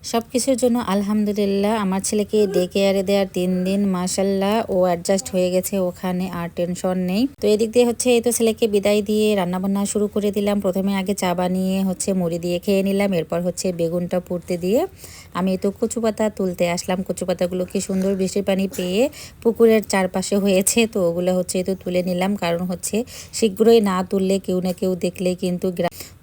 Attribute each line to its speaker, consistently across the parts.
Speaker 1: সবকিছুর জন্য আলহামদুলিল্লাহ। আমার ছেলেকে ডে কেয়ারে দেওয়ার 3 দিন মাশাল্লাহ ও অ্যাডজাস্ট হয়ে গেছে ওখানে, আর টেনশন নেই। তো এদিক দিয়ে হচ্ছে এই তো ছেলেকে বিদায় দিয়ে রান্নাবান্না শুরু করে দিলাম। প্রথমে আগে চা বানিয়ে হচ্ছে মুড়ি দিয়ে খেয়ে নিলাম, এরপর হচ্ছে বেগুনটা পুড়তে দিয়ে আমি তো কচু পাতা তুলতে আসলাম। কচু পাতাগুলো কি সুন্দর বৃষ্টির পানি পেয়ে পুকুরের চারপাশে হয়েছে, তো ওগুলো হচ্ছে এই তো তুলে নিলাম। কারণ হচ্ছে শীঘ্রই না তুললে কেউ না কেউ দেখলে কিন্তু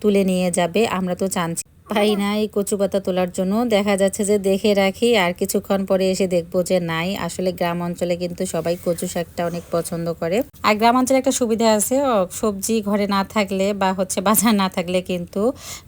Speaker 1: তুলে নিয়ে যাবে। আমরা তো চাচ্ছি পাই না এই কচু পাতা তোলার জন্য, দেখা যাচ্ছে যে দেখে রাখি আর কিছুক্ষণ পরে এসে দেখবো যে নাই। আসলে গ্রাম অঞ্চলে কিন্তু সবাই কচু শাকটা অনেক পছন্দ করে। আর গ্রাম অঞ্চলে একটা সুবিধা আছে, সবজি ঘরে না থাকলে বা হচ্ছে বাজার না থাকলে কিন্তু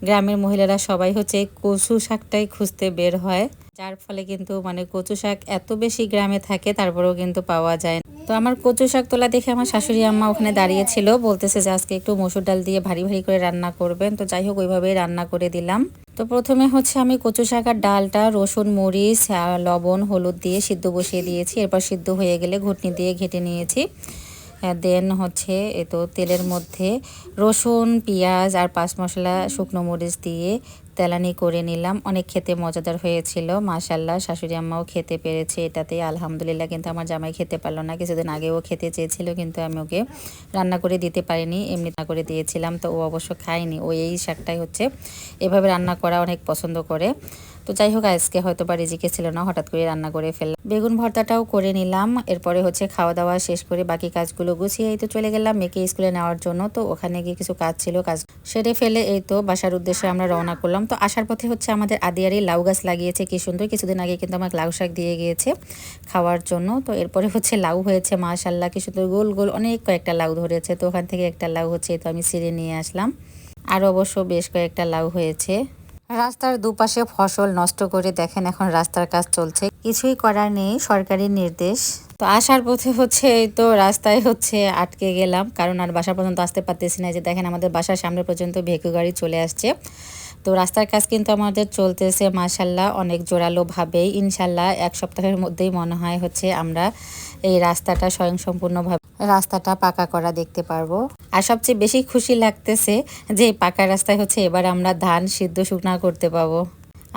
Speaker 1: গ্রামের মহিলারা সবাই হচ্ছে কচু শাকটাই খুঁজতে বের হয়, যার ফলে কিন্তু মানে কচু শাক এত বেশি গ্রামে থাকে তারপরেও কিন্তু পাওয়া যায় না। তো আমার কচু শাক তোলা দেখে আমার শাশুড়ি আম্মা ওখানে দাঁড়িয়েছিল, বলতেছে যে আজকে একটু মসুর ডাল দিয়ে ভারী ভারী করে রান্না করবেন। তো যাই হোক ওইভাবেই রান্না করে দিলাম। তো প্রথমে হচ্ছে আমি কচু শাক আর ডালটা রসুন মরিচ লবণ হলুদ দিয়ে সিদ্ধ বসিয়ে দিয়েছি। এরপর সিদ্ধ হয়ে গেলে ঘুটনি দিয়ে ঘেটে নিয়েছি। দেন হচ্ছে তো তেলের মধ্যে রসুন পেঁয়াজ আর পাঁচ মশলা শুকনো মরিচ দিয়ে তেলানি করে নিলাম। অনেক খেতে মজাদার হয়েছিল মাশাল্লাহ। শাশুড়ি আম্মাও খেতে পেরেছে এটাতে আলহামদুলিল্লাহ। কিন্তু আমার জামাই খেতে পারলো না, কিছুদিন আগেও খেতে চেয়েছিল কিন্তু আমি ওকে রান্না করে দিতে পারিনি, এমনি রান্না করে দিয়েছিলাম। তো ও অবশ্য খায়নি, ও এই শাকটাই হচ্ছে এভাবে রান্না করা অনেক পছন্দ করে। তো যাই হোক আজকে হয়তো বা রিজিকে ছিল না, হঠাৎ করে রান্না করে ফেললাম। বেগুন ভর্তাটাও করে নিলাম। এরপরে হচ্ছে খাওয়া দাওয়া শেষ করে বাকি কাজগুলো গুছিয়ে এই তো চলে গেলাম মেয়েকে স্কুলে নেওয়ার জন্য। তো ওখানে গিয়ে কিছু কাজ ছিল, কাজ সেরে ফেলে এই তো বাসার উদ্দেশ্যে আমরা রওনা করলাম। তো আসার পথে হচ্ছে আমাদের আদিয়ারি লাউ গাছ লাগিয়েছে, কি সুন্দর। কিছুদিন আগে কিন্তু আমার লাউ শাক দিয়ে গিয়েছে খাওয়ার জন্য। তো এরপরে হচ্ছে লাউ হয়েছে মাশাল্লাহ, কি সুন্দর গোল গোল অনেক কয়েকটা লাউ ধরেছে। তো ওখান থেকে একটা লাউ হচ্ছে তো আমি ছিঁড়ে নিয়ে আসলাম। আর অবশ্য বেশ কয়েকটা লাউ হয়েছে। রাস্তার দুপাশে ফসল নষ্ট করে দেখেন এখন রাস্তার কাজ চলছে, কিছুই করার নেই, সরকারি নির্দেশ। তো আসার পথে হচ্ছে এই তো রাস্তায় হচ্ছে আটকে গেলাম, কারণ আর বাসা পর্যন্ত আসতে পারতেছি না। যে দেখেন আমাদের বাসার সামনে পর্যন্ত ভেকু গাড়ি চলে আসছে। তো রাস্তার কাজ কিন্তু আমাদের চলতেছে মাশাল্লাহ অনেক জোরালো ভাবেই। ইনশাল্লাহ 1 সপ্তাহের মধ্যেই মনে হয় হচ্ছে আমরা এই রাস্তাটা স্বয়ংসম্পূর্ণভাবে রাস্তাটা পাকা করা দেখতে পারবো। আর সবচেয়ে বেশি খুশি লাগতেছে যে এই পাকা রাস্তায় হচ্ছে এবার আমরা ধান সিদ্ধ শুকনা করতে পাবো।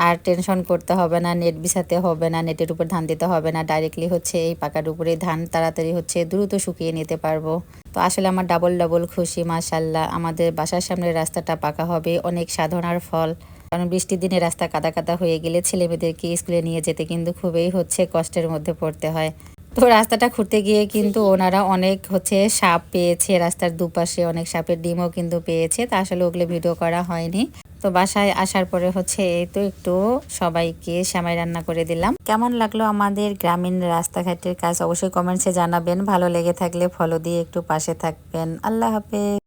Speaker 1: আর টেনশন করতে হবে না, নেট বিছাতে হবে না, নেটের উপর ধান দিতে হবে না, ডাইরেক্টলি হচ্ছে এই পাকার উপরে ধান তাড়াতাড়ি হচ্ছে দ্রুত শুকিয়ে নিতে পারবো। তো আসলে আমার ডাবল ডাবল খুশি মাশাল্লাহ। আমাদের বাসার সামনের রাস্তাটা পাকা হবে অনেক সাধনার ফল। কারণ বৃষ্টির দিনে রাস্তা কাদা কাদা হয়ে গেলে ছেলে মেয়েদেরকে স্কুলে নিয়ে যেতে কিন্তু খুবই হচ্ছে কষ্টের মধ্যে পড়তে হয়। তো রাস্তাটা খুঁড়তে গিয়ে কিন্তু ওনারা অনেক হচ্ছে সাপ পেয়েছে, রাস্তার দুপাশে অনেক সাপের ডিমও কিন্তু পেয়েছে। তা আসলে ওগুলো ভিডিও করা হয়নি। তো বাসায় আসার পরে হচ্ছে এই তো একটু সবাইকে সেমাই রান্না করে দিলাম। কেমন লাগলো আমাদের গ্রামীণ রাস্তাঘাটের কাজ অবশ্যই কমেন্টসে জানাবেন। ভালো লেগে থাকলে ফলো দিয়ে একটু পাশে থাকবেন। আল্লাহ হাফেজ।